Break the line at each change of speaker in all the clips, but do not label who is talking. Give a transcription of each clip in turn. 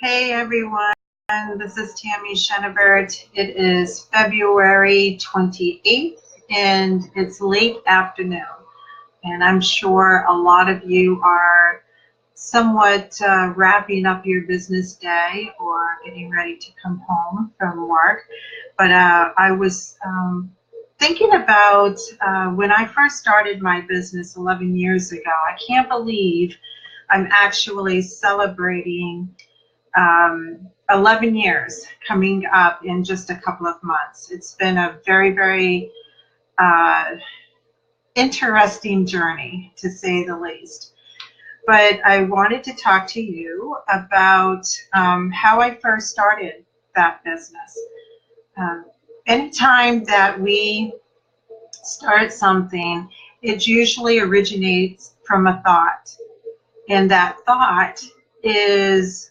Hey everyone, this is Tammy Shenebert. It is February 28th and it's late afternoon. And I'm sure a lot of you are somewhat wrapping up your business day or getting ready to come home from work. But I was thinking about when I first started my business 11 years ago. I can't believe I'm actually celebrating 11 years coming up in just a couple of months. It's been a very, very interesting journey, to say the least. But I wanted to talk to you about how I first started that business. Anytime that we start something, it usually originates from a thought. And that thought is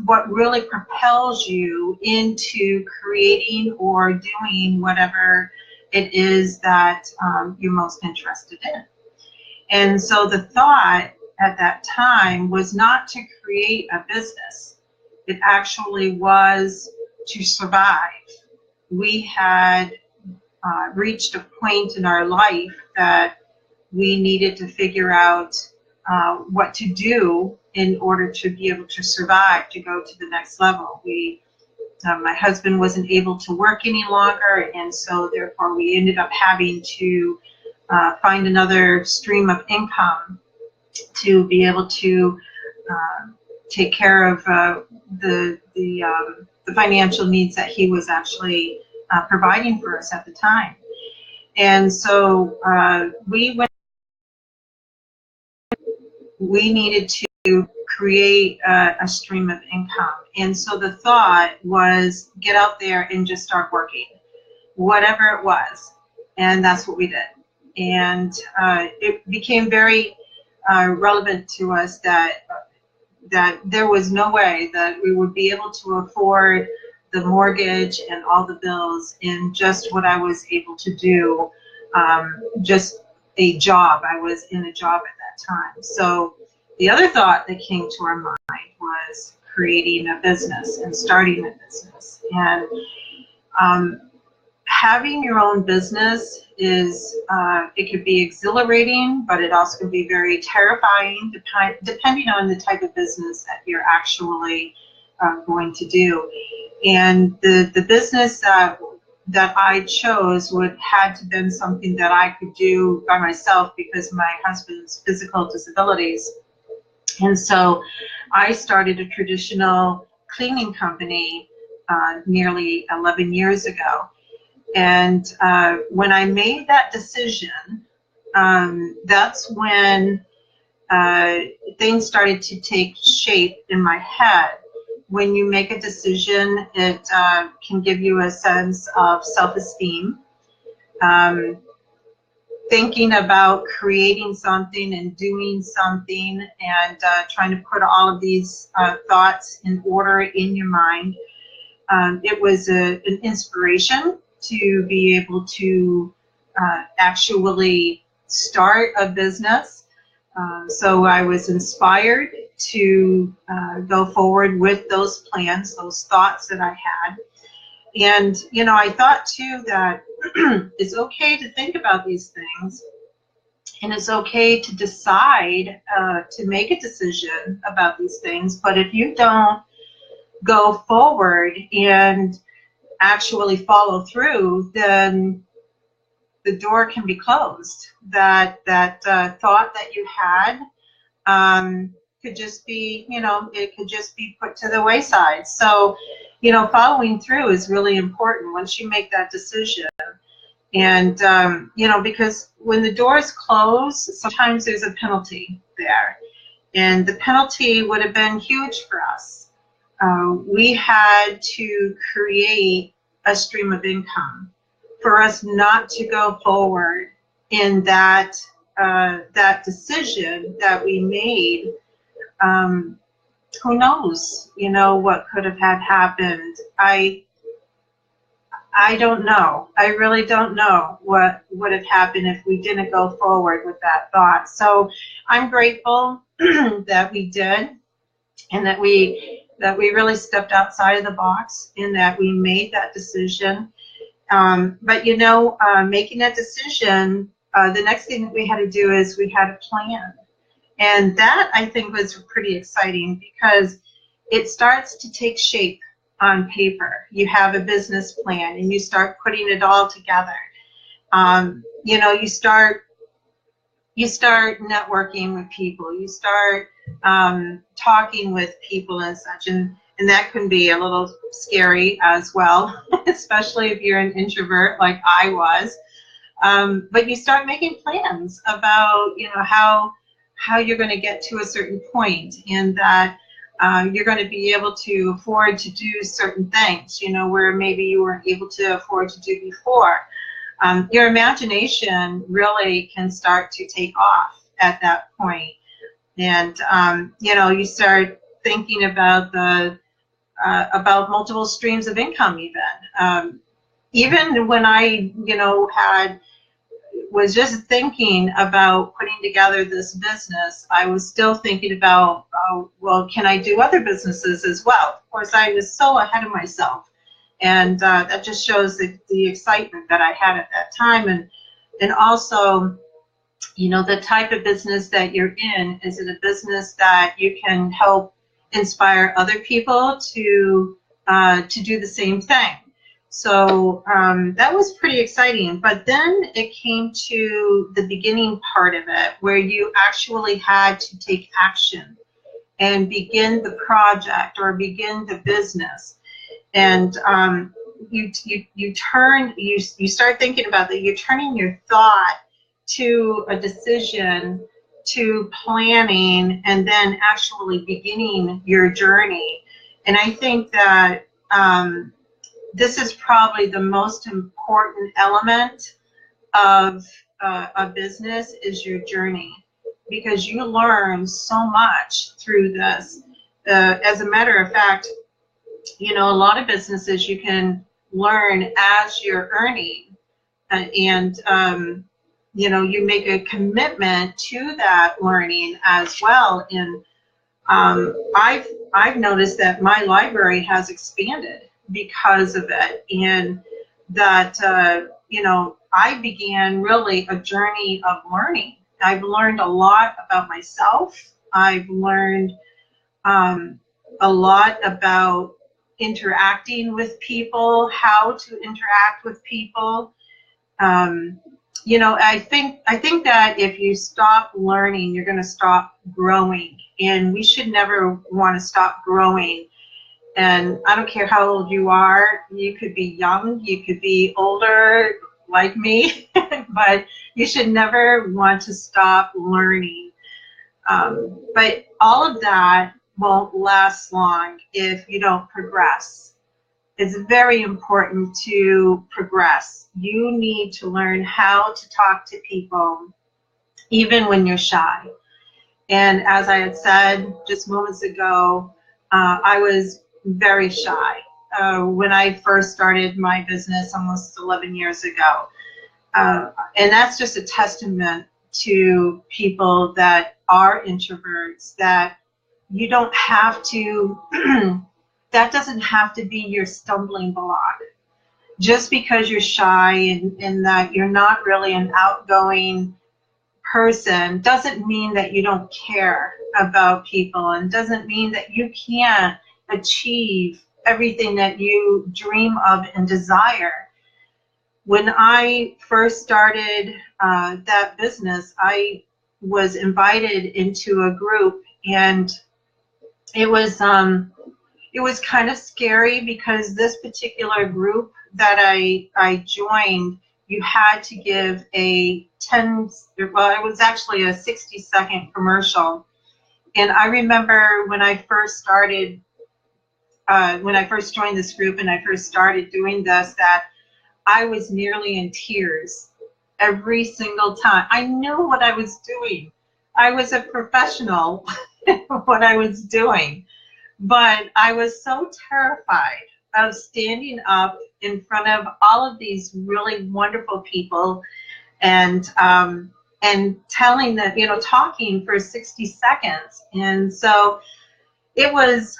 what really propels you into creating or doing whatever it is that you're most interested in. And so the thought at that time was not to create a business. It actually was to survive. We had reached a point in our life that we needed to figure out what to do in order to be able to survive, to go to the next level. My husband wasn't able to work any longer, and so therefore we ended up having to find another stream of income to be able to take care of the financial needs that he was actually providing for us at the time. And so we needed to create a stream of income. And so the thought was, get out there and just start working, whatever it was. And that's what we did. And it became very relevant to us that there was no way that we would be able to afford the mortgage and all the bills in just what I was able to do, just a job. I was in a job at that time. So the other thought that came to our mind was creating a business and starting a business. And having your own business is, it could be exhilarating, but it also can be very terrifying, depending on the type of business that you're actually going to do. And the business that I chose had to been something that I could do by myself because of my husband's physical disabilities. And so I started a traditional cleaning company nearly 11 years ago. And when I made that decision, that's when things started to take shape in my head. When you make a decision, it can give you a sense of self-esteem. Thinking about creating something and doing something and trying to put all of these thoughts in order in your mind. It was an inspiration to be able to actually start a business. So I was inspired to go forward with those plans, those thoughts that I had. And, you know, I thought too that it's okay to think about these things, and it's okay to decide to make a decision about these things. But if you don't go forward and actually follow through, then the door can be closed. That thought that you had could just be, you know, it could just be put to the wayside. So, you know, following through is really important once you make that decision. And, you know, because when the doors close, sometimes there's a penalty there. And the penalty would have been huge for us. We had to create a stream of income for us not to go forward in that decision that we made. Who knows, you know, what could have had happened. I don't know. I really don't know what would have happened if we didn't go forward with that thought. So I'm grateful that we did, and that we that we really stepped outside of the box in that we made that decision. But making that decision, the next thing that we had to do is we had a plan. And that, I think, was pretty exciting because it starts to take shape on paper. You have a business plan and you start putting it all together. You start networking with people. You start talking with people and such. And that can be a little scary as well, especially if you're an introvert like I was. But you start making plans about, how you're going to get to a certain point, and that you're going to be able to afford to do certain things, where maybe you weren't able to afford to do before. Your imagination really can start to take off at that point. And, you start thinking about about multiple streams of income even. Even when I, was just thinking about putting together this business, I was still thinking about, well, can I do other businesses as well? Of course, I was so ahead of myself. And that just shows the excitement that I had at that time. And also, the type of business that you're in, is it a business that you can help inspire other people to do the same thing? So that was pretty exciting. But then it came to the beginning part of it, where you actually had to take action and begin the project or begin the business. And you start thinking about that. You're turning your thought to a decision, to planning, and then actually beginning your journey. And I think that this is probably the most important element of a business, is your journey, because you learn so much through this. As a matter of fact, a lot of businesses you can learn as you're earning, and you make a commitment to that learning as well. And I've noticed that my library has expanded because of it, and that I began really a journey of learning. I've learned a lot about myself. I've learned a lot about interacting with people, how to interact with people. I think that if you stop learning, you're going to stop growing, and we should never want to stop growing. And I don't care how old you are. You could be young, you could be older like me, but you should never want to stop learning. But all of that won't last long if you don't progress. It's very important to progress. You need to learn how to talk to people, even when you're shy. And as I had said just moments ago, I was very shy when I first started my business almost 11 years ago. And that's just a testament to people that are introverts, that you don't have to, that doesn't have to be your stumbling block. Just because you're shy and that you're not really an outgoing person doesn't mean that you don't care about people, and doesn't mean that you can't achieve everything that you dream of and desire. When I first started that business, I was invited into a group, and it was kind of scary, because this particular group that I joined, you had to give a it was actually a 60-second commercial. And I remember when I first started, when I first joined this group and I first started doing this, that I was nearly in tears every single time. I knew what I was doing. I was a professional in what I was doing. But I was so terrified of standing up in front of all of these really wonderful people and telling them, talking for 60 seconds. And so it was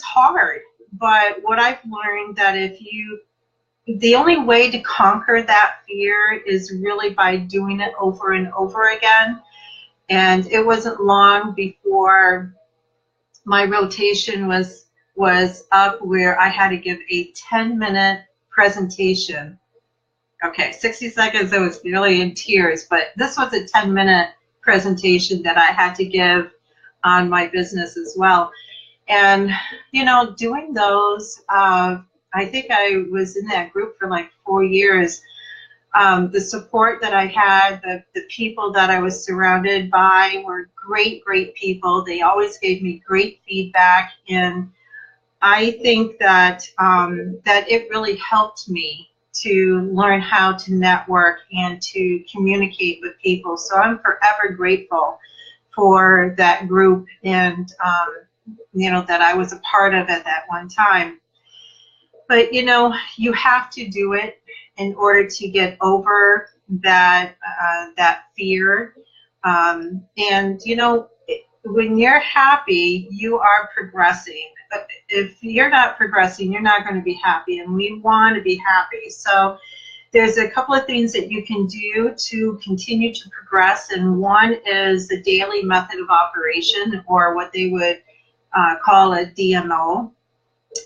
hard, but what I've learned that the only way to conquer that fear is really by doing it over and over again. And it wasn't long before my rotation was up where I had to give a 10-minute presentation. Okay, 60 seconds, I was really in tears, but this was a 10-minute presentation that I had to give on my business as well. And, you know, doing those, I think I was in that group for like 4 years. The support that I had, the people that I was surrounded by were great, great people. They always gave me great feedback, and I think that that it really helped me to learn how to network and to communicate with people. So I'm forever grateful for that group, and you know, that I was a part of at that one time. But you know, you have to do it in order to get over that that fear. And you know, when you're happy, you are progressing. If you're not progressing, you're not going to be happy, and we want to be happy. So there's a couple of things that you can do to continue to progress, and one is the daily method of operation, or what they would call a DMO.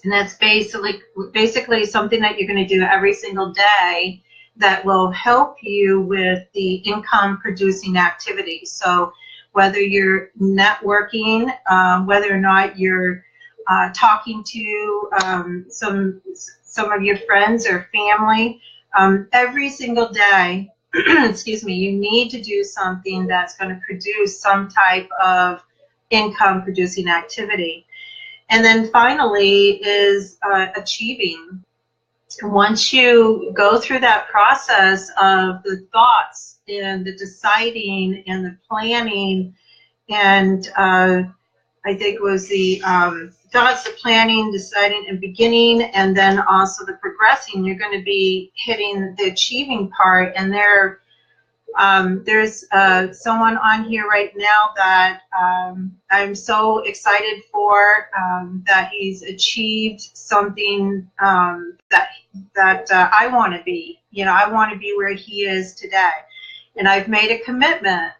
And that's basically something that you're going to do every single day that will help you with the income producing activities. So whether you're networking, whether or not you're talking to some of your friends or family, every single day, excuse me, you need to do something that's going to produce some type of income producing activity. And then finally is achieving. Once you go through that process of the thoughts and the deciding and the planning, and I think it was the thoughts, the planning, deciding, and beginning, and then also the progressing, you're going to be hitting the achieving part. And there's someone on here right now that I'm so excited for, that he's achieved something that I want to be. You know, I want to be where he is today. And I've made a commitment